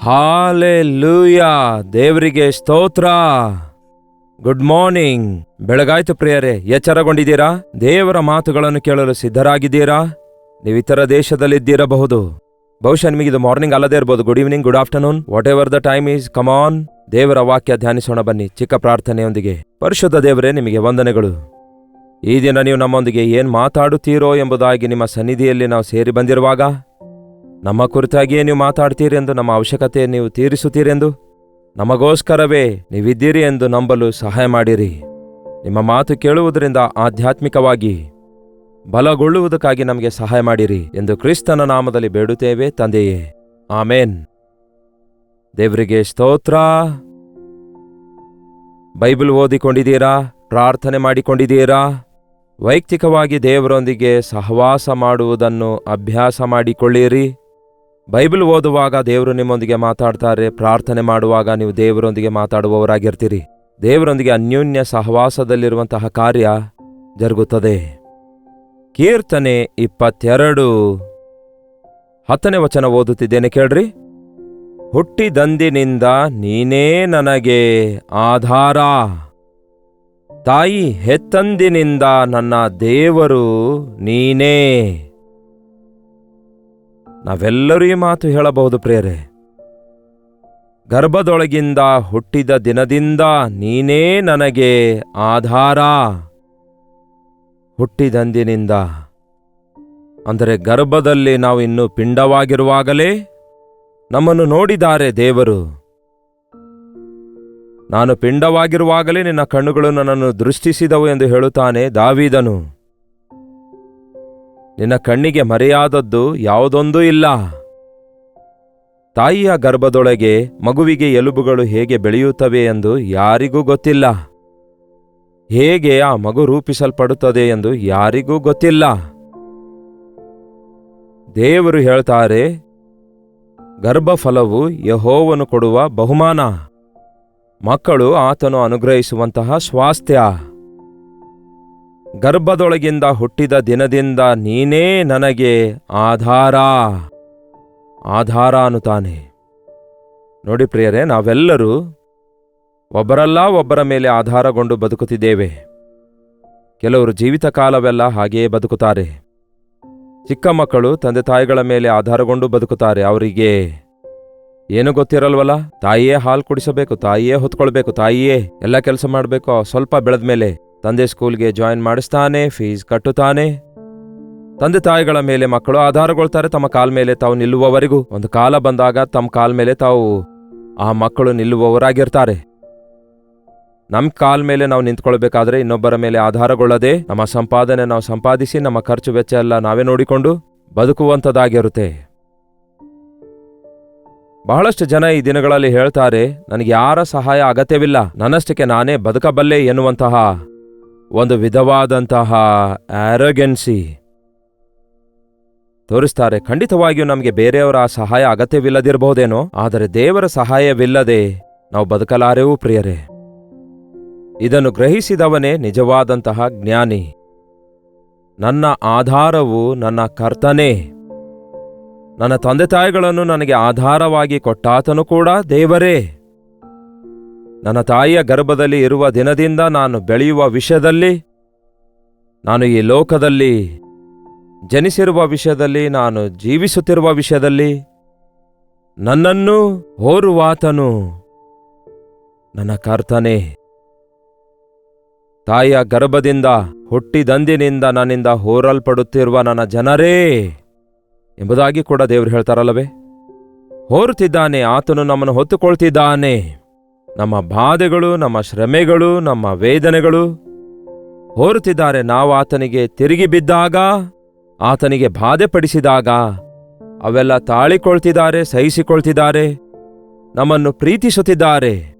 Hallelujah, ದೇವರಿಗೆ ಸ್ತೋತ್ರ. Good morning. ಬೆಳಗಾಯ್ತು ಪ್ರಿಯರೇ, ಎಚ್ಚರಗೊಂಡಿದ್ದೀರಾ? ದೇವರ ಮಾತುಗಳನ್ನು ಕೇಳಲು ಸಿದ್ಧರಾಗಿದ್ದೀರಾ? ನೀವು ಇತರ ದೇಶದಲ್ಲಿದ್ದಿರಬಹುದು. ಬಹುಶಃ ನಿಮಗಿದು ಮಾರ್ನಿಂಗ್ ಅಲ್ಲದೇ ಇರಬಹುದು. Good evening, good afternoon, what ever the time is. Come on, ದೇವರ ವಾಕ್ಯ ಧ್ಯಾನಿಸೋಣ ಬನ್ನಿ ಚಿಕ್ಕ ಪ್ರಾರ್ಥನೆಯೊಂದಿಗೆ. ಪರಿಶುದ್ಧ ದೇವರೇ, ನಿಮಗೆ ವಂದನೆಗಳು. ಈ ದಿನ ನೀವು ನಮ್ಮೊಂದಿಗೆ ಏನ್ ಮಾತಾಡುತ್ತೀರೋ ಎಂಬುದಾಗಿ ನಿಮ್ಮ ಸನ್ನಿಧಿಯಲ್ಲಿ ನಾವು ಸೇರಿ ಬಂದಿರುವಾಗ ನಮ್ಮ ಕುರಿತಾಗಿಯೇ ನೀವು ಮಾತಾಡ್ತೀರೆಂದು, ನಮ್ಮ ಅವಶ್ಯಕತೆ ನೀವು ತೀರಿಸುತ್ತೀರೆಂದು, ನಮಗೋಸ್ಕರವೇ ನೀವಿದ್ದೀರಿ ಎಂದು ನಂಬಲು ಸಹಾಯ ಮಾಡಿರಿ. ನಿಮ್ಮ ಮಾತು ಕೇಳುವುದರಿಂದ ಆಧ್ಯಾತ್ಮಿಕವಾಗಿ ಬಲಗೊಳ್ಳುವುದಕ್ಕಾಗಿ ನಮಗೆ ಸಹಾಯ ಮಾಡಿರಿ ಎಂದು ಕ್ರಿಸ್ತನ ನಾಮದಲ್ಲಿ ಬೇಡುತ್ತೇವೆ ತಂದೆಯೇ, ಆಮೇನ್. ದೇವರಿಗೆ ಸ್ತೋತ್ರ. ಬೈಬಲ್ ಓದಿಕೊಂಡಿದ್ದೀರಾ? ಪ್ರಾರ್ಥನೆ ಮಾಡಿಕೊಂಡಿದ್ದೀರಾ? ವೈಯಕ್ತಿಕವಾಗಿ ದೇವರೊಂದಿಗೆ ಸಹವಾಸ ಮಾಡುವುದನ್ನು ಅಭ್ಯಾಸ ಮಾಡಿಕೊಳ್ಳಿರಿ. ಬೈಬಲ್ ಓದುವಾಗ ದೇವರು ನಿಮ್ಮೊಂದಿಗೆ ಮಾತಾಡ್ತಾರೆ. ಪ್ರಾರ್ಥನೆ ಮಾಡುವಾಗ ನೀವು ದೇವರೊಂದಿಗೆ ಮಾತಾಡುವವರಾಗಿರ್ತೀರಿ. ದೇವರೊಂದಿಗೆ ಅನ್ಯೋನ್ಯ ಸಹವಾಸದಲ್ಲಿರುವಂತಹ ಕಾರ್ಯ ಜರುಗುತ್ತದೆ. ಕೀರ್ತನೆ 22 10ನೇ ವಚನ ಓದುತ್ತಿದ್ದೇನೆ, ಕೇಳ್ರಿ. ಹುಟ್ಟಿದಂದಿನಿಂದ ನೀನೇ ನನಗೆ ಆಧಾರ, ತಾಯಿ ಹೆತ್ತಂದಿನಿಂದ ನನ್ನ ದೇವರು ನೀನೇ. ನಾವೆಲ್ಲರೂ ಈ ಮಾತು ಹೇಳಬಹುದು ಪ್ರಿಯರೇ. ಗರ್ಭದೊಳಗಿಂದ ಹುಟ್ಟಿದ ದಿನದಿಂದ ನೀನೇ ನನಗೆ ಆಧಾರ. ಹುಟ್ಟಿದಂದಿನಿಂದ ಅಂದರೆ ಗರ್ಭದಲ್ಲಿ ನಾವು ಇನ್ನೂ ಪಿಂಡವಾಗಿರುವಾಗಲೇ ನಮ್ಮನ್ನು ನೋಡಿದ್ದಾರೆ ದೇವರು. ನಾನು ಪಿಂಡವಾಗಿರುವಾಗಲೇ ನಿನ್ನ ಕಣ್ಣುಗಳು ನನ್ನನ್ನು ದೃಷ್ಟಿಸಿದವು ಎಂದು ಹೇಳುತ್ತಾನೆ ದಾವೀದನು. ನಿನ್ನ ಕಣ್ಣಿಗೆ ಮರೆಯಾದದ್ದು ಯಾವುದೊಂದೂ ಇಲ್ಲ. ತಾಯಿಯ ಗರ್ಭದೊಳಗೆ ಮಗುವಿಗೆ ಎಲುಬುಗಳು ಹೇಗೆ ಬೆಳೆಯುತ್ತವೆ ಎಂದು ಯಾರಿಗೂ ಗೊತ್ತಿಲ್ಲ. ಹೇಗೆ ಆ ಮಗು ರೂಪಿಸಲ್ಪಡುತ್ತದೆ ಎಂದು ಯಾರಿಗೂ ಗೊತ್ತಿಲ್ಲ. ದೇವರು ಹೇಳ್ತಾರೆ, ಗರ್ಭಫಲವು ಯೆಹೋವನು ಕೊಡುವ ಬಹುಮಾನ, ಮಕ್ಕಳು ಆತನು ಅನುಗ್ರಹಿಸುವಂತಹ ಸ್ವಾಸ್ಥ್ಯ. ಗರ್ಭದೊಳಗಿಂದ ಹುಟ್ಟಿದ ದಿನದಿಂದ ನೀನೇ ನನಗೆ ಆಧಾರ. ಆಧಾರ ಅನ್ನುತ್ತಾನೆ. ನೋಡಿ ಪ್ರಿಯರೇ, ನಾವೆಲ್ಲರೂ ಒಬ್ಬರಲ್ಲ ಒಬ್ಬರ ಮೇಲೆ ಆಧಾರಗೊಂಡು ಬದುಕುತ್ತಿದ್ದೇವೆ. ಕೆಲವರು ಜೀವಿತ ಕಾಲವೆಲ್ಲ ಹಾಗೆಯೇ ಬದುಕುತ್ತಾರೆ. ಚಿಕ್ಕ ಮಕ್ಕಳು ತಂದೆ ತಾಯಿಗಳ ಮೇಲೆ ಆಧಾರಗೊಂಡು ಬದುಕುತ್ತಾರೆ. ಅವರಿಗೆ ಏನು ಗೊತ್ತಿರಲ್ವಲ್ಲ. ತಾಯಿಯೇ ಹಾಲು ಕುಡಿಸಬೇಕು, ತಾಯಿಯೇ ಹೊತ್ಕೊಳ್ಬೇಕು, ತಾಯಿಯೇ ಎಲ್ಲ ಕೆಲಸ ಮಾಡಬೇಕು. ಸ್ವಲ್ಪ ಬೆಳೆದ ಮೇಲೆ ತಂದೆ ಸ್ಕೂಲ್ಗೆ ಜಾಯಿನ್ ಮಾಡಿಸ್ತಾನೆ, ಫೀಸ್ ಕಟ್ಟುತ್ತಾನೆ. ತಂದೆ ತಾಯಿಗಳ ಮೇಲೆ ಮಕ್ಕಳು ಆಧಾರಗೊಳ್ತಾರೆ ತಮ್ಮ ಕಾಲ ಮೇಲೆ ತಾವು ನಿಲ್ಲುವವರೆಗೂ. ಒಂದು ಕಾಲ ಬಂದಾಗ ತಮ್ಮ ಕಾಲ ಮೇಲೆ ತಾವು ಆ ಮಕ್ಕಳು ನಿಲ್ಲುವವರಾಗಿರ್ತಾರೆ. ನಮ್ಮ ಕಾಲ ಮೇಲೆ ನಾವು ನಿಂತ್ಕೊಳ್ಬೇಕಾದ್ರೆ ಇನ್ನೊಬ್ಬರ ಮೇಲೆ ಆಧಾರಗೊಳ್ಳದೆ ನಮ್ಮ ಸಂಪಾದನೆ ನಾವು ಸಂಪಾದಿಸಿ ನಮ್ಮ ಖರ್ಚು ವೆಚ್ಚ ಎಲ್ಲ ನಾವೇ ನೋಡಿಕೊಂಡು ಬದುಕುವಂಥದ್ದಾಗಿರುತ್ತೆ. ಬಹಳಷ್ಟು ಜನ ಈ ದಿನಗಳಲ್ಲಿ ಹೇಳ್ತಾರೆ, ನನಗೆ ಯಾರ ಸಹಾಯ ಅಗತ್ಯವಿಲ್ಲ, ನನ್ನಷ್ಟಕ್ಕೆ ನಾನೇ ಬದುಕಬಲ್ಲೆ ಎನ್ನುವಂತಹ ಒಂದು ವಿಧವಾದಂತಹ ಆರೋಗೆನ್ಸಿ ತೋರಿಸ್ತಾರೆ. ಖಂಡಿತವಾಗಿಯೂ ನಮಗೆ ಬೇರೆಯವರ ಸಹಾಯ ಅಗತ್ಯವಿಲ್ಲದಿರಬಹುದೇನೋ, ಆದರೆ ದೇವರ ಸಹಾಯವಿಲ್ಲದೆ ನಾವು ಬದುಕಲಾರೆವು ಪ್ರಿಯರೇ. ಇದನ್ನು ಗ್ರಹಿಸಿದವನೇ ನಿಜವಾದಂತಹ ಜ್ಞಾನಿ. ನನ್ನ ಆಧಾರವು ನನ್ನ ಕರ್ತನೇ. ನನ್ನ ತಂದೆ ತಾಯಿಗಳನ್ನು ನನಗೆ ಆಧಾರವಾಗಿ ಕೊಟ್ಟಾತನು ಕೂಡ ದೇವರೇ. ನನ್ನ ತಾಯಿಯ ಗರ್ಭದಲ್ಲಿ ಇರುವ ದಿನದಿಂದ ನಾನು ಬೆಳೆಯುವ ವಿಷಯದಲ್ಲಿ, ನಾನು ಈ ಲೋಕದಲ್ಲಿ ಜನಿಸಿರುವ ವಿಷಯದಲ್ಲಿ, ನಾನು ಜೀವಿಸುತ್ತಿರುವ ವಿಷಯದಲ್ಲಿ ನನ್ನನ್ನು ಹೋರುವಾತನು ನನ್ನ ಕರ್ತನೇ. ತಾಯಿಯ ಗರ್ಭದಿಂದ ಹುಟ್ಟಿದಂದಿನಿಂದ ನನ್ನಿಂದ ಹೋರಲ್ಪಡುತ್ತಿರುವ ನನ್ನ ಜನರೇ ಎಂಬುದಾಗಿ ಕೂಡ ದೇವರು ಹೇಳ್ತಾರಲ್ಲವೇ. ಹೋರುತ್ತಿದ್ದಾನೆ, ಆತನು ನಮ್ಮನ್ನು ಹೊತ್ತುಕೊಳ್ತಿದ್ದಾನೆ. ನಮ್ಮ ಬಾಧೆಗಳು, ನಮ್ಮ ಶ್ರಮೆಗಳು, ನಮ್ಮ ವೇದನೆಗಳು ಹೋರುತ್ತಿದ್ದಾರೆ. ನಾವು ಆತನಿಗೆ ತಿರುಗಿ ಬಿದ್ದಾಗ, ಆತನಿಗೆ ಬಾಧೆ ಪಡಿಸಿದಾಗ ಅವೆಲ್ಲ ತಾಳಿಕೊಳ್ತಿದ್ದಾರೆ, ಸಹಿಸಿಕೊಳ್ತಿದ್ದಾರೆ, ನಮ್ಮನ್ನು ಪ್ರೀತಿಸುತ್ತಿದ್ದಾರೆ.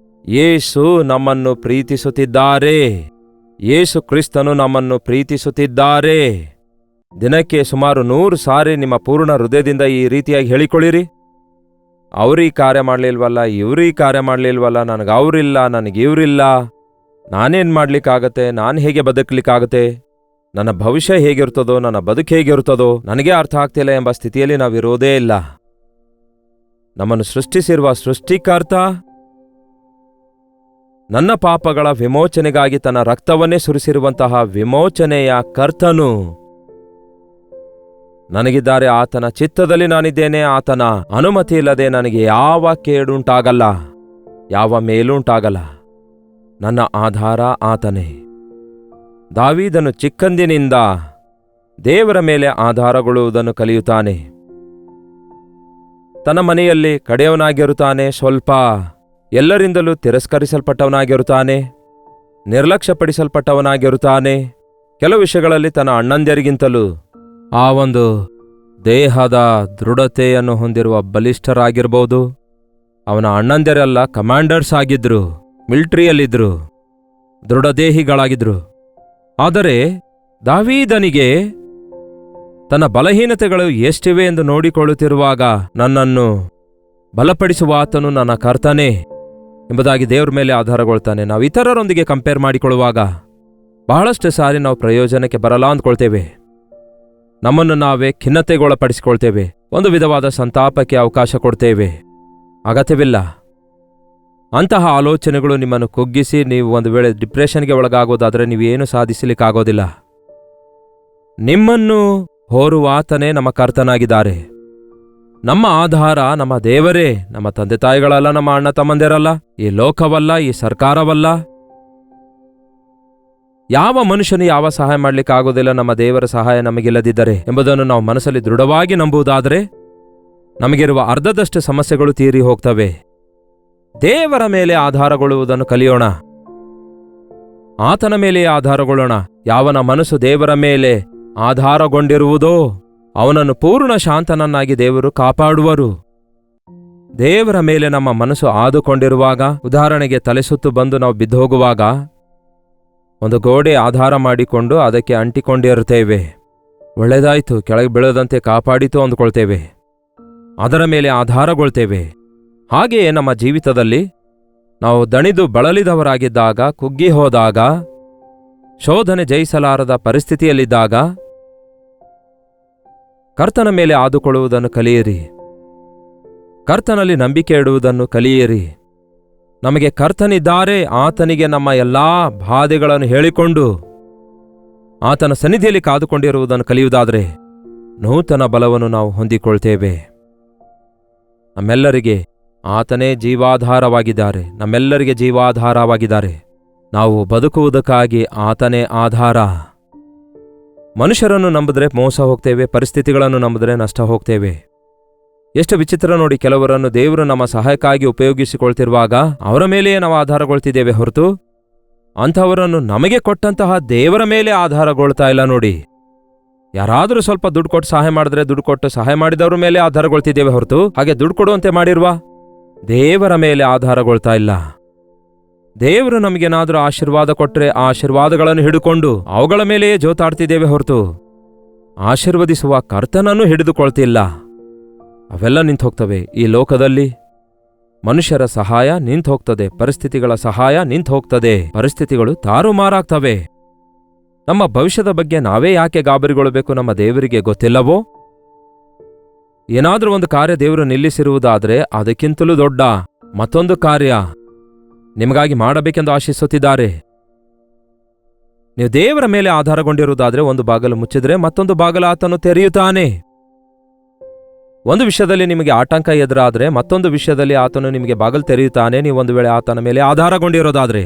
ಯೇಸು ನಮ್ಮನ್ನು ಪ್ರೀತಿಸುತ್ತಿದ್ದಾರೆ. ಯೇಸು ಕ್ರಿಸ್ತನು ನಮ್ಮನ್ನು ಪ್ರೀತಿಸುತ್ತಿದ್ದಾರೆ. ದಿನಕ್ಕೆ ಸುಮಾರು 100 ಸಾರಿ ನಿಮ್ಮ ಪೂರ್ಣ ಹೃದಯದಿಂದ ಈ ರೀತಿಯಾಗಿ ಹೇಳಿಕೊಳ್ಳಿರಿ. ಅವ್ರೀ ಕಾರ್ಯ ಮಾಡಲಿಲ್ವಲ್ಲ, ಇವ್ರೀ ಕಾರ್ಯ ಮಾಡಲಿಲ್ವಲ್ಲ, ನನಗೆ ಅವರಿಲ್ಲ, ನನಗೆ ಇವರಿಲ್ಲ, ನಾನೇನು ಮಾಡ್ಲಿಕ್ಕಾಗತ್ತೆ, ನಾನು ಹೇಗೆ ಬದುಕಲಿಕ್ಕಾಗತ್ತೆ, ನನ್ನ ಭವಿಷ್ಯ ಹೇಗಿರ್ತದೋ, ನನ್ನ ಬದುಕು ಹೇಗಿರ್ತದೋ ನನಗೆ ಅರ್ಥ ಆಗ್ತಿಲ್ಲ ಎಂಬ ಸ್ಥಿತಿಯಲ್ಲಿ ನಾವಿರೋದೇ ಇಲ್ಲ. ನಮ್ಮನ್ನು ಸೃಷ್ಟಿಸಿರುವ ಸೃಷ್ಟಿಕರ್ತ ನನ್ನ ಪಾಪಗಳ ವಿಮೋಚನೆಗಾಗಿ ತನ್ನ ರಕ್ತವನ್ನೇ ಸುರಿಸಿರುವಂತಹ ವಿಮೋಚನೆಯ ಕರ್ತನು ನನಗಿದ್ದಾರೆ. ಆತನ ಚಿತ್ತದಲ್ಲಿ ನಾನಿದ್ದೇನೆ. ಆತನ ಅನುಮತಿ ಇಲ್ಲದೆ ನನಗೆ ಯಾವ ಕೇಡುಂಟಾಗಲ್ಲ, ಯಾವ ಮೇಲುಂಟಾಗಲ್ಲ. ನನ್ನ ಆಧಾರ ಆತನೇ. ದಾವೀದನು ಚಿಕ್ಕಂದಿನಿಂದ ದೇವರ ಮೇಲೆ ಆಧಾರಗೊಳ್ಳುವುದನ್ನು ಕಲಿಯುತ್ತಾನೆ. ತನ್ನ ಮನೆಯಲ್ಲಿ ಕಡೆಯವನಾಗಿರುತ್ತಾನೆ. ಸ್ವಲ್ಪ ಎಲ್ಲರಿಂದಲೂ ತಿರಸ್ಕರಿಸಲ್ಪಟ್ಟವನಾಗಿರುತ್ತಾನೆ, ನಿರ್ಲಕ್ಷ್ಯಪಡಿಸಲ್ಪಟ್ಟವನಾಗಿರುತ್ತಾನೆ. ಕೆಲವು ವಿಷಯಗಳಲ್ಲಿ ತನ್ನ ಅಣ್ಣಂದಿರಿಗಿಂತಲೂ ಆ ಒಂದು ದೇಹದ ದೃಢತೆಯನ್ನು ಹೊಂದಿರುವ ಬಲಿಷ್ಠರಾಗಿರ್ಬೋದು. ಅವನ ಅಣ್ಣಂದಿರೆಲ್ಲ ಕಮಾಂಡರ್ಸ್ ಆಗಿದ್ರು, ಮಿಲಿಟರಿಯಲ್ಲಿದ್ರು, ದೃಢದೇಹಿಗಳಾಗಿದ್ರು. ಆದರೆ ದಾವೀದನಿಗೆ ತನ್ನ ಬಲಹೀನತೆಗಳು ಎಷ್ಟಿವೆ ಎಂದು ನೋಡಿಕೊಳ್ಳುತ್ತಿರುವಾಗ ನನ್ನನ್ನು ಬಲಪಡಿಸುವ ಆತನು ನನ್ನ ಕರ್ತನೇ ಎಂಬುದಾಗಿ ದೇವರ ಮೇಲೆ ಆಧಾರಗೊಳ್ತಾನೆ. ನಾವು ಇತರರೊಂದಿಗೆ ಕಂಪೇರ್ ಮಾಡಿಕೊಳ್ಳುವಾಗ ಬಹಳಷ್ಟು ಸಾರಿ ನಾವು ಪ್ರಯೋಜನಕ್ಕೆ ಬರಲ್ಲ ಅಂದ್ಕೊಳ್ತೇವೆ. ನಮ್ಮನ್ನು ನಾವೇ ಖಿನ್ನತೆಗೊಳಪಡಿಸಿಕೊಳ್ತೇವೆ. ಒಂದು ವಿಧವಾದ ಸಂತಾಪಕ್ಕೆ ಅವಕಾಶ ಕೊಡ್ತೇವೆ. ಅಗತ್ಯವಿಲ್ಲ. ಅಂತಹ ಆಲೋಚನೆಗಳು ನಿಮ್ಮನ್ನು ಕುಗ್ಗಿಸಿ ನೀವು ಒಂದು ವೇಳೆ ಡಿಪ್ರೆಷನ್ಗೆ ಒಳಗಾಗೋದಾದರೆ ನೀವೇನು ಸಾಧಿಸಲಿಕ್ಕಾಗೋದಿಲ್ಲ. ನಿಮ್ಮನ್ನು ಹೋರುವ ಆತನೇ ನಮ್ಮ ಕರ್ತನಾಗಿದ್ದಾರೆ. ನಮ್ಮ ಆಧಾರ ನಮ್ಮ ದೇವರೇ, ನಮ್ಮ ತಂದೆ ತಾಯಿಗಳಲ್ಲ, ನಮ್ಮ ಅಣ್ಣ ತಮ್ಮಂದಿರಲ್ಲ, ಈ ಲೋಕವಲ್ಲ, ಈ ಸರ್ಕಾರವಲ್ಲ. ಯಾವ ಮನುಷ್ಯನು ಯಾವ ಸಹಾಯ ಮಾಡಲಿಕ್ಕಾಗೋದಿಲ್ಲ ನಮ್ಮ ದೇವರ ಸಹಾಯ ನಮಗಿಲ್ಲದಿದ್ದರೆ ಎಂಬುದನ್ನು ನಾವು ಮನಸ್ಸಲ್ಲಿ ದೃಢವಾಗಿ ನಂಬುವುದಾದರೆ ನಮಗಿರುವ ಅರ್ಧದಷ್ಟು ಸಮಸ್ಯೆಗಳು ತೀರಿ ಹೋಗ್ತವೆ. ದೇವರ ಮೇಲೆ ಆಧಾರಗೊಳ್ಳುವುದನ್ನು ಕಲಿಯೋಣ. ಆತನ ಮೇಲೆ ಆಧಾರಗೊಳ್ಳೋಣ. ಯಾವನ ಮನಸ್ಸು ದೇವರ ಮೇಲೆ ಆಧಾರಗೊಂಡಿರುವುದೋ ಅವನನ್ನು ಪೂರ್ಣ ಶಾಂತನನ್ನಾಗಿ ದೇವರು ಕಾಪಾಡುವರು. ದೇವರ ಮೇಲೆ ನಮ್ಮ ಮನಸ್ಸು ಆದುಕೊಂಡಿರುವಾಗ, ಉದಾಹರಣೆಗೆ ತಲೆಸುತ್ತು ಬಂದು ನಾವು ಬಿದ್ದು ಹೋಗುವಾಗ ಒಂದು ಗೋಡೆ ಆಧಾರ ಮಾಡಿಕೊಂಡು ಅದಕ್ಕೆ ಅಂಟಿಕೊಂಡಿರುತ್ತೇವೆ. ಒಳ್ಳೆದಾಯಿತು, ಕೆಳಗೆ ಬೀಳದಂತೆ ಕಾಪಾಡಿತು ಅಂದುಕೊಳ್ತೇವೆ, ಅದರ ಮೇಲೆ ಆಧಾರಗೊಳ್ತೇವೆ. ಹಾಗೆಯೇ ನಮ್ಮ ಜೀವಿತದಲ್ಲಿ ನಾವು ದಣಿದು ಬಳಲಿದವರಾಗಿದ್ದಾಗ, ಕುಗ್ಗಿ ಹೋದಾಗ, ಶೋಧನೆ ಜಯಿಸಲಾರದ ಪರಿಸ್ಥಿತಿಯಲ್ಲಿದ್ದಾಗ ಕರ್ತನ ಮೇಲೆ ಆದುಕೊಳ್ಳುವುದನ್ನು ಕಲಿಯಿರಿ. ಕರ್ತನಲ್ಲಿ ನಂಬಿಕೆ ಇಡುವುದನ್ನು ಕಲಿಯಿರಿ. ನಮಗೆ ಕರ್ತನಿದ್ದಾರೆ, ಆತನಿಗೆ ನಮ್ಮ ಎಲ್ಲಾ ಬಾಧೆಗಳನ್ನು ಹೇಳಿಕೊಂಡು ಆತನ ಸನ್ನಿಧಿಯಲ್ಲಿ ಕಾದುಕೊಂಡಿರುವುದನ್ನು ಕಲಿಯುವುದಾದರೆ ನೂತನ ಬಲವನ್ನು ನಾವು ಹೊಂದಿಕೊಳ್ತೇವೆ. ನಮ್ಮೆಲ್ಲರಿಗೆ ಆತನೇ ಜೀವಾಧಾರವಾಗಿದ್ದಾರೆ. ನಮ್ಮೆಲ್ಲರಿಗೆ ಜೀವಾಧಾರವಾಗಿದ್ದಾರೆ. ನಾವು ಬದುಕುವುದಕ್ಕಾಗಿ ಆತನೇ ಆಧಾರ. ಮನುಷ್ಯರನ್ನು ನಂಬಿದ್ರೆ ಮೋಸ ಹೋಗ್ತೇವೆ, ಪರಿಸ್ಥಿತಿಗಳನ್ನು ನಂಬಿದ್ರೆ ನಷ್ಟ ಹೋಗ್ತೇವೆ. ಎಷ್ಟು ವಿಚಿತ್ರ ನೋಡಿ, ಕೆಲವರನ್ನು ದೇವರು ನಮ್ಮ ಸಹಾಯಕ್ಕಾಗಿ ಉಪಯೋಗಿಸಿಕೊಳ್ತಿರುವಾಗ ಅವರ ಮೇಲೆಯೇ ನಾವು ಆಧಾರಗೊಳ್ತಿದ್ದೇವೆ ಹೊರತು ಅಂಥವರನ್ನು ನಮಗೆ ಕೊಟ್ಟಂತಹ ದೇವರ ಮೇಲೆ ಆಧಾರಗೊಳ್ತಾ ಇಲ್ಲ ನೋಡಿ. ಯಾರಾದರೂ ಸ್ವಲ್ಪ ದುಡ್ಡು ಕೊಟ್ಟು ಸಹಾಯ ಮಾಡಿದ್ರೆ ದುಡ್ಡು ಕೊಟ್ಟು ಸಹಾಯ ಮಾಡಿದವರ ಮೇಲೆ ಆಧಾರಗೊಳ್ತಿದ್ದೇವೆ ಹೊರತು ಹಾಗೆ ದುಡ್ಡು ಕೊಡುವಂತೆ ಮಾಡಿರುವ ದೇವರ ಮೇಲೆ ಆಧಾರಗೊಳ್ತಾ ಇಲ್ಲ. ದೇವರು ನಮಗೇನಾದರೂ ಆಶೀರ್ವಾದ ಕೊಟ್ಟರೆ ಆ ಆಶೀರ್ವಾದಗಳನ್ನು ಹಿಡಿಕೊಂಡು ಅವುಗಳ ಮೇಲೆಯೇ ಜೋತಾಡ್ತಿದ್ದೇವೆ ಹೊರತು ಆಶೀರ್ವದಿಸುವ ಕರ್ತನನ್ನು ಹಿಡಿದುಕೊಳ್ತಿಲ್ಲ. ಅವೆಲ್ಲ ನಿಂತು ಹೋಗ್ತವೆ. ಈ ಲೋಕದಲ್ಲಿ ಮನುಷ್ಯರ ಸಹಾಯ ನಿಂತು ಹೋಗ್ತದೆ, ಪರಿಸ್ಥಿತಿಗಳ ಸಹಾಯ ನಿಂತು ಹೋಗ್ತದೆ, ಪರಿಸ್ಥಿತಿಗಳು ತಾರುಮಾರಾಗ್ತವೆ. ನಮ್ಮ ಭವಿಷ್ಯದ ಬಗ್ಗೆ ನಾವೇ ಯಾಕೆ ಗಾಬರಿಗೊಳ್ಳಬೇಕು? ನಮ್ಮ ದೇವರಿಗೆ ಗೊತ್ತಿಲ್ಲವೋ? ಏನಾದರೂ ಒಂದು ಕಾರ್ಯ ದೇವರು ನಿಲ್ಲಿಸಿರುವುದಾದರೆ ಅದಕ್ಕಿಂತಲೂ ದೊಡ್ಡ ಮತ್ತೊಂದು ಕಾರ್ಯ ನಿಮಗಾಗಿ ಮಾಡಬೇಕೆಂದು ಆಶಿಸುತ್ತಿದ್ದಾರೆ. ನೀವು ದೇವರ ಮೇಲೆ ಆಧಾರಗೊಂಡಿರುವುದಾದರೆ ಒಂದು ಬಾಗಲು ಮುಚ್ಚಿದ್ರೆ ಮತ್ತೊಂದು ಬಾಗಲು ಆತನು ತೆರೆಯುತ್ತಾನೆ. ಒಂದು ವಿಷಯದಲ್ಲಿ ನಿಮಗೆ ಆಟಂಕ ಎದುರಾದರೆ ಮತ್ತೊಂದು ವಿಷಯದಲ್ಲಿ ಆತನು ನಿಮಗೆ ಬಾಗಲು ತೆರೆಯುತ್ತಾನೆ. ನೀವು ಒಂದು ವೇಳೆ ಆತನ ಮೇಲೆ ಆಧಾರಗೊಂಡಿರೋದಾದ್ರೆ.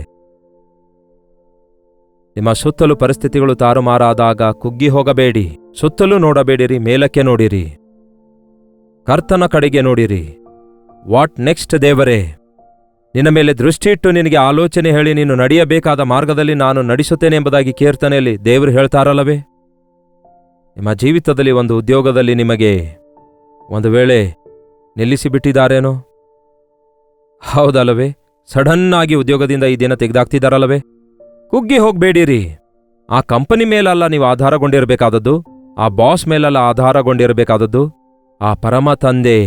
ನಿಮ್ಮ ಸುತ್ತಲೂ ಪರಿಸ್ಥಿತಿಗಳು ತಾರುಮಾರಾದಾಗ ಕುಗ್ಗಿ ಹೋಗಬೇಡಿ. ಸುತ್ತಲೂ ನೋಡಬೇಡಿರಿ, ಮೇಲಕ್ಕೆ ನೋಡಿರಿ, ಕರ್ತನ ಕಡೆಗೆ ನೋಡಿರಿ. ವಾಟ್ ನೆಕ್ಸ್ಟ್ ದೇವರೇ, ನಿನ್ನ ಮೇಲೆ ದೃಷ್ಟಿಯಿಟ್ಟು ನಿನಗೆ ಆಲೋಚನೆ ಹೇಳಿ ನೀನು ನಡೆಯಬೇಕಾದ ಮಾರ್ಗದಲ್ಲಿ ನಾನು ನಡೆಸುತ್ತೇನೆ ಎಂಬುದಾಗಿ ಕೀರ್ತನೆಯಲ್ಲಿ ದೇವರು ಹೇಳ್ತಾರಲ್ಲವೇ? ನಿಮ್ಮ ಜೀವಿತದಲ್ಲಿ ಒಂದು ಉದ್ಯೋಗದಲ್ಲಿ ನಿಮಗೆ ಒಂದು ವೇಳೆ ನಿಲ್ಲಿಸಿಬಿಟ್ಟಿದ್ದಾರೇನೋ? ಹೌದಲ್ಲವೇ? ಸಡನ್ನಾಗಿ ಉದ್ಯೋಗದಿಂದ ಈ ದಿನ ತೆಗೆದಾಕ್ತಿದ್ದಾರಲ್ಲವೇ? ಕುಗ್ಗಿ ಹೋಗಬೇಡಿರಿ. ಆ ಕಂಪನಿ ಮೇಲಲ್ಲ ನೀವು ಆಧಾರಗೊಂಡಿರಬೇಕಾದದ್ದು, ಆ ಬಾಸ್ ಮೇಲಲ್ಲ ಆಧಾರಗೊಂಡಿರಬೇಕಾದದ್ದು. ಆ ಪರಮ ತಂದೆ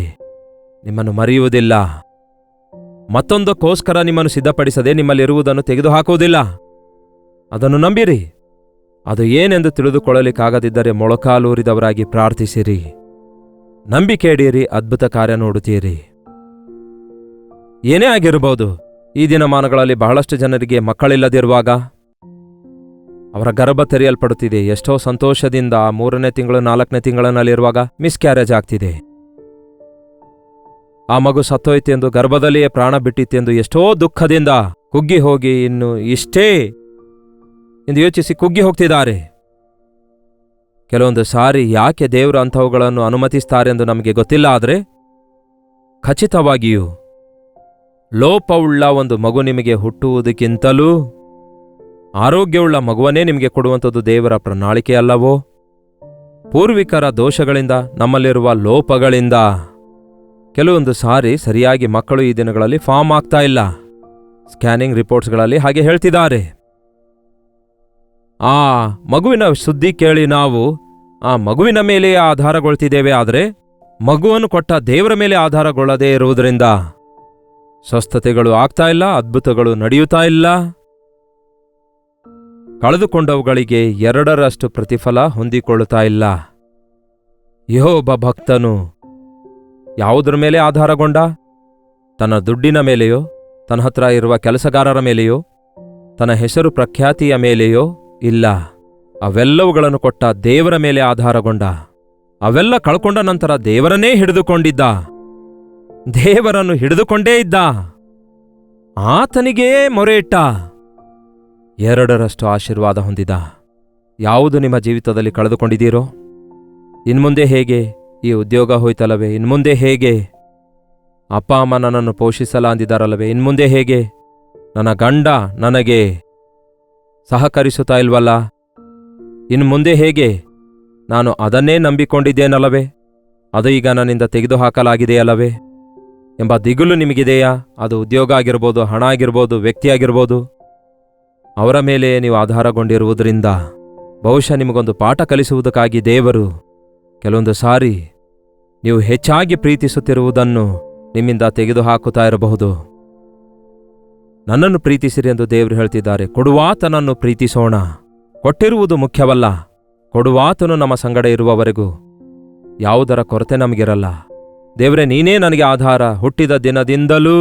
ನಿಮ್ಮನ್ನು ಮರೆಯುವುದಿಲ್ಲ. ಮತ್ತೊಂದಕ್ಕೋಸ್ಕರ ನಿಮ್ಮನ್ನು ಸಿದ್ಧಪಡಿಸದೆ ನಿಮ್ಮಲ್ಲಿರುವುದನ್ನು ತೆಗೆದುಹಾಕುವುದಿಲ್ಲ. ಅದನ್ನು ನಂಬಿರಿ. ಅದು ಏನೆಂದು ತಿಳಿದುಕೊಳ್ಳಲಿಕ್ಕಾಗದಿದ್ದರೆ ಮೊಳಕಾಲೂರಿದವರಾಗಿ ಪ್ರಾರ್ಥಿಸಿರಿ. ನಂಬಿಕೆ ಇಡೀರಿ, ಅದ್ಭುತ ಕಾರ್ಯ ನೋಡುತ್ತೀರಿ. ಏನೇ ಆಗಿರಬಹುದು. ಈ ದಿನಮಾನಗಳಲ್ಲಿ ಬಹಳಷ್ಟು ಜನರಿಗೆ ಮಕ್ಕಳಿಲ್ಲದಿರುವಾಗ ಅವರ ಗರ್ಭ ತೆರೆಯಲ್ಪಡುತ್ತಿದೆ. ಎಷ್ಟೋ ಸಂತೋಷದಿಂದ 3ನೇ ತಿಂಗಳು 4ನೇ ತಿಂಗಳಿನಲ್ಲಿರುವಾಗ ಮಿಸ್ಕ್ಯಾರೇಜ್ ಆಗ್ತಿದೆ. ಆ ಮಗು ಸತ್ತೋಯ್ತೆಂದು, ಗರ್ಭದಲ್ಲಿಯೇ ಪ್ರಾಣ ಬಿಟ್ಟಿತ್ತೆಂದು ಎಷ್ಟೋ ದುಃಖದಿಂದ ಕುಗ್ಗಿ ಹೋಗಿ ಇನ್ನು ಇಷ್ಟೇ ಎಂದು ಯೋಚಿಸಿ ಕುಗ್ಗಿ ಹೋಗ್ತಿದ್ದಾರೆ. ಕೆಲವೊಂದು ಸಾರಿ ಯಾಕೆ ದೇವರು ಅಂಥವುಗಳನ್ನು ಅನುಮತಿಸ್ತಾರೆಂದು ನಮಗೆ ಗೊತ್ತಿಲ್ಲ. ಆದರೆ ಖಚಿತವಾಗಿಯೂ ಲೋಪವುಳ್ಳ ಒಂದು ಮಗು ನಿಮಗೆ ಹುಟ್ಟುವುದಕ್ಕಿಂತಲೂ ಆರೋಗ್ಯವುಳ್ಳ ಮಗುವನ್ನೇ ನಿಮಗೆ ಕೊಡುವಂಥದ್ದು ದೇವರ ಪ್ರಣಾಳಿಕೆ ಅಲ್ಲವೋ? ಪೂರ್ವಿಕರ ದೋಷಗಳಿಂದ, ನಮ್ಮಲ್ಲಿರುವ ಲೋಪಗಳಿಂದ ಕೆಲವೊಂದು ಸಾರಿ ಸರಿಯಾಗಿ ಮಕ್ಕಳು ಈ ದಿನಗಳಲ್ಲಿ ಫಾರ್ಮ್ ಆಗ್ತಾ ಇಲ್ಲ. ಸ್ಕ್ಯಾನಿಂಗ್ ರಿಪೋರ್ಟ್ಸ್ಗಳಲ್ಲಿ ಹಾಗೆ ಹೇಳ್ತಿದ್ದಾರೆ. ಆ ಮಗುವಿನ ಸುದ್ದಿ ಕೇಳಿ ನಾವು ಆ ಮಗುವಿನ ಮೇಲೆಯೇ ಆಧಾರಗೊಳ್ತಿದ್ದೇವೆ. ಆದರೆ ಮಗುವನ್ನು ಕೊಟ್ಟ ದೇವರ ಮೇಲೆ ಆಧಾರಗೊಳ್ಳದೇ ಇರುವುದರಿಂದ ಸ್ವಸ್ಥತೆಗಳು ಆಗ್ತಾ ಇಲ್ಲ, ಅದ್ಭುತಗಳು ನಡೆಯುತ್ತಾ ಇಲ್ಲ. ಕಳೆದುಕೊಂಡವುಗಳಿಗೆ 2ರಷ್ಟು ಪ್ರತಿಫಲ ಹೊಂದಿಕೊಳ್ಳುತ್ತಾ ಇಲ್ಲ. ಯೆಹೋವ ಭಕ್ತನು ಯಾವುದರ ಮೇಲೆ ಆಧಾರಗೊಂಡ? ತನ್ನ ದುಡ್ಡಿನ ಮೇಲೆಯೋ, ತನ್ನ ಹತ್ರ ಇರುವ ಕೆಲಸಗಾರರ ಮೇಲೆಯೋ, ತನ್ನ ಹೆಸರು ಪ್ರಖ್ಯಾತಿಯ ಮೇಲೆಯೋ? ಇಲ್ಲ, ಅವೆಲ್ಲವುಗಳನ್ನು ಕೊಟ್ಟ ದೇವರ ಮೇಲೆ ಆಧಾರಗೊಂಡ. ಅವೆಲ್ಲ ಕಳ್ಕೊಂಡ ನಂತರ ದೇವರನ್ನೇ ಹಿಡಿದುಕೊಂಡಿದ್ದ. ದೇವರನ್ನು ಹಿಡಿದುಕೊಂಡೇ ಇದ್ದ. ಆತನಿಗೇ ಮೊರೆ ಇಟ್ಟ. 2ರಷ್ಟು ಆಶೀರ್ವಾದ ಹೊಂದಿದ. ಯಾವುದು ನಿಮ್ಮ ಜೀವಿತದಲ್ಲಿ ಕಳೆದುಕೊಂಡಿದ್ದೀರೋ? ಇನ್ಮುಂದೆ ಹೇಗೆ? ಈ ಉದ್ಯೋಗ ಹೋಯ್ತಲ್ಲವೇ? ಇನ್ಮುಂದೆ ಹೇಗೆ? ಅಪ್ಪ ಅಮ್ಮ ನನ್ನನ್ನು ಪೋಷಿಸಲ ಅಂದಿದ್ದಾರಲ್ಲವೇ? ಇನ್ಮುಂದೆ ಹೇಗೆ? ನನ್ನ ಗಂಡ ನನಗೆ ಸಹಕರಿಸುತ್ತಾ ಇಲ್ವಲ್ಲ? ಇನ್ಮುಂದೆ ಹೇಗೆ? ನಾನು ಅದನ್ನೇ ನಂಬಿಕೊಂಡಿದ್ದೇನಲ್ಲವೇ? ಅದು ಈಗ ನನ್ನಿಂದ ತೆಗೆದುಹಾಕಲಾಗಿದೆಯಲ್ಲವೇ ಎಂಬ ದಿಗುಲು ನಿಮಗಿದೆಯಾ? ಅದು ಉದ್ಯೋಗ ಆಗಿರ್ಬೋದು, ಹಣ ಆಗಿರ್ಬೋದು, ವ್ಯಕ್ತಿಯಾಗಿರ್ಬೋದು. ಅವರ ಮೇಲೆ ನೀವು ಆಧಾರಗೊಂಡಿರುವುದರಿಂದ ಬಹುಶಃ ನಿಮಗೊಂದು ಪಾಠ ಕಲಿಸುವುದಕ್ಕಾಗಿ ದೇವರು ಕೆಲವೊಂದು ಸಾರಿ ನೀವು ಹೆಚ್ಚಾಗಿ ಪ್ರೀತಿಸುತ್ತಿರುವುದನ್ನು ನಿಮ್ಮಿಂದ ತೆಗೆದುಹಾಕುತ್ತಾ ಇರಬಹುದು. ನನ್ನನ್ನು ಪ್ರೀತಿಸಿರಿ ಎಂದು ದೇವರು ಹೇಳ್ತಿದ್ದಾರೆ. ಕೊಡುವಾತನನ್ನು ಪ್ರೀತಿಸೋಣ. ಕೊಟ್ಟಿರುವುದು ಮುಖ್ಯವಲ್ಲ, ಕೊಡುವಾತನು ನಮ್ಮ ಸಂಗಡ ಇರುವವರೆಗೂ ಯಾವುದರ ಕೊರತೆ ನಮಗಿರಲ್ಲ. ದೇವರೇ, ನೀನೇ ನನಗೆ ಆಧಾರ. ಹುಟ್ಟಿದ ದಿನದಿಂದಲೂ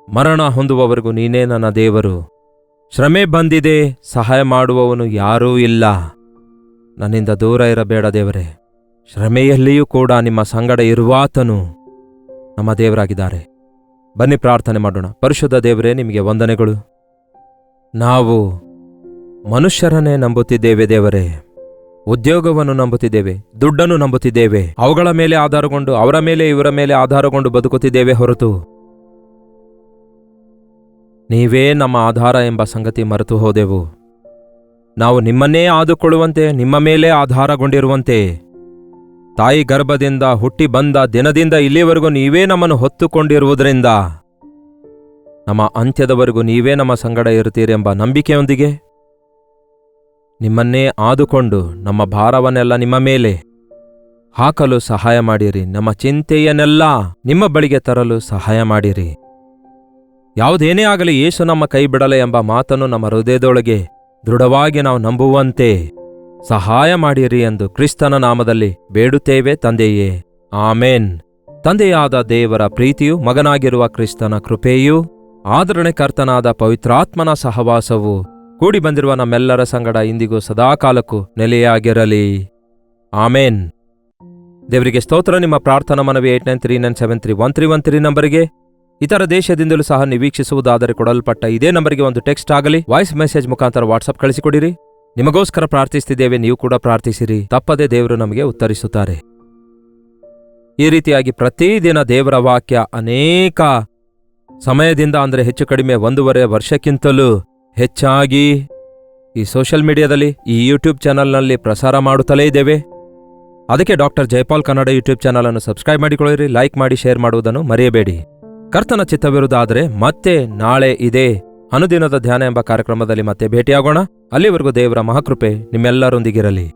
ಮರಣ ಹೊಂದುವವರೆಗೂ ನೀನೇ ನನ್ನ ದೇವರು. ಶ್ರಮೆ ಬಂದಿದೆ, ಸಹಾಯ ಮಾಡುವವನು ಯಾರೂ ಇಲ್ಲ. ನನ್ನಿಂದ ದೂರ ಇರಬೇಡ ದೇವರೇ. ಶ್ರಮೆಯಲ್ಲಿಯೂ ಕೂಡ ನಿಮ್ಮ ಸಂಗಡ ಇರುವಾತನು ನಮ್ಮ ದೇವರಾಗಿದ್ದಾರೆ. ಬನ್ನಿ ಪ್ರಾರ್ಥನೆ ಮಾಡೋಣ. ಪರಿಶುದ್ಧ ದೇವರೇ, ನಿಮಗೆ ವಂದನೆಗಳು. ನಾವು ಮನುಷ್ಯರನ್ನೇ ನಂಬುತ್ತಿದ್ದೇವೆ ದೇವರೇ. ಉದ್ಯೋಗವನ್ನು ನಂಬುತ್ತಿದ್ದೇವೆ, ದುಡ್ಡನ್ನು ನಂಬುತ್ತಿದ್ದೇವೆ. ಅವುಗಳ ಮೇಲೆ ಆಧಾರಗೊಂಡು, ಅವರ ಮೇಲೆ ಇವರ ಮೇಲೆ ಆಧಾರಗೊಂಡು ಬದುಕುತ್ತಿದ್ದೇವೆ ಹೊರತು ನೀವೇ ನಮ್ಮ ಆಧಾರ ಎಂಬ ಸಂಗತಿ ಮರೆತು ಹೋದೆವು. ನಾವು ನಿಮ್ಮನ್ನೇ ಆದುಕೊಳ್ಳುವಂತೆ, ನಿಮ್ಮ ಮೇಲೆ ಆಧಾರಗೊಂಡಿರುವಂತೆ, ತಾಯಿ ಗರ್ಭದಿಂದ ಹುಟ್ಟಿ ಬಂದ ದಿನದಿಂದ ಇಲ್ಲಿವರೆಗೂ ನೀವೇ ನಮ್ಮನ್ನು ಹೊತ್ತುಕೊಂಡಿರುವುದರಿಂದ ನಮ್ಮ ಅಂತ್ಯದವರೆಗೂ ನೀವೇ ನಮ್ಮ ಸಂಗಡ ಇರುತ್ತೀರೆಂಬ ನಂಬಿಕೆಯೊಂದಿಗೆ ನಿಮ್ಮನ್ನೇ ಆದುಕೊಂಡು ನಮ್ಮ ಭಾರವನ್ನೆಲ್ಲ ನಿಮ್ಮ ಮೇಲೆ ಹಾಕಲು ಸಹಾಯ ಮಾಡಿರಿ. ನಮ್ಮ ಚಿಂತೆಯನ್ನೆಲ್ಲ ನಿಮ್ಮ ಬಳಿಗೆ ತರಲು ಸಹಾಯ ಮಾಡಿರಿ. ಯಾವುದೇನೇ ಆಗಲಿ ಯೇಸು ನಮ್ಮ ಕೈ ಬಿಡಲ ಎಂಬ ಮಾತನ್ನು ನಮ್ಮ ಹೃದಯದೊಳಗೆ ದೃಢವಾಗಿ ನಾವು ನಂಬುವಂತೆ ಸಹಾಯ ಮಾಡಿರಿ ಎಂದು ಕ್ರಿಸ್ತನ ನಾಮದಲ್ಲಿ ಬೇಡುತ್ತೇವೆ ತಂದೆಯೇ, ಆಮೇನ್. ತಂದೆಯಾದ ದೇವರ ಪ್ರೀತಿಯು, ಮಗನಾಗಿರುವ ಕ್ರಿಸ್ತನ ಕೃಪೆಯೂ, ಆದರಣೆಕರ್ತನಾದ ಪವಿತ್ರಾತ್ಮನ ಸಹವಾಸವು ಕೂಡಿ ಬಂದಿರುವ ನಮ್ಮೆಲ್ಲರ ಸಂಗಡ ಇಂದಿಗೂ ಸದಾಕಾಲಕ್ಕೂ ನೆಲೆಯಾಗಿರಲಿ. ಆಮೇನ್. ದೇವರಿಗೆ ಸ್ತೋತ್ರ. ನಿಮ್ಮ ಪ್ರಾರ್ಥನಾ ಮನವಿ 8939731313 ನಂಬರಿಗೆ ಇತರ ದೇಶದಿಂದಲೂ ಸಹ ನಿವೀಕ್ಷಿಸುವುದಾದರೆ ಕೊಡಲ್ಪಟ್ಟ ಇದೇ ನಂಬರಿಗೆ ಒಂದು ಟೆಕ್ಸ್ಟ್ ಆಗಲಿ, ವಾಯ್ಸ್ ಮೆಸೇಜ್ ಮುಖಾಂತರ ವಾಟ್ಸಪ್ ಕಳಿಸಿಕೊಡಿರಿ. ನಿಮಗೋಸ್ಕರ ಪ್ರಾರ್ಥಿಸ್ತಿದ್ದೇವೆ, ನೀವು ಕೂಡ ಪ್ರಾರ್ಥಿಸಿರಿ. ತಪ್ಪದೆ ದೇವರು ನಮಗೆ ಉತ್ತರಿಸುತ್ತಾರೆ. ಈ ರೀತಿಯಾಗಿ ಪ್ರತಿದಿನ ದೇವರ ವಾಕ್ಯ ಅನೇಕ ಸಮಯದಿಂದ, ಅಂದರೆ ಹೆಚ್ಚು ಕಡಿಮೆ 1.5 ವರ್ಷಕ್ಕಿಂತಲೂ ಹೆಚ್ಚಾಗಿ ಈ ಸೋಷಿಯಲ್ ಮೀಡಿಯಾದಲ್ಲಿ, ಈ ಯೂಟ್ಯೂಬ್ ಚಾನಲ್ನಲ್ಲಿ ಪ್ರಸಾರ ಮಾಡುತ್ತಲೇ ಇದ್ದೇವೆ. ಅದಕ್ಕೆ doctor Jaipal Kannada YouTube channel ಅನ್ನು ಸಬ್ಸ್ಕ್ರೈಬ್ ಮಾಡಿಕೊಳ್ಳಿರಿ, ಲೈಕ್ ಮಾಡಿ, ಶೇರ್ ಮಾಡುವುದನ್ನು ಮರೆಯಬೇಡಿ. ಕರ್ತನ ಚಿತ್ತವಿರುವುದಾದರೆ ಮತ್ತೆ ನಾಳೆ ಇದೇ ಅನುದಿನದ ಧ್ಯಾನ ಎಂಬ ಕಾರ್ಯಕ್ರಮದಲ್ಲಿ ಮತ್ತೆ ಭೇಟಿಯಾಗೋಣ. ಅಲ್ಲಿವರೆಗೂ ದೇವರ ಮಹಾಕೃಪೆ ನಿಮ್ಮೆಲ್ಲರೊಂದಿಗಿರಲಿ.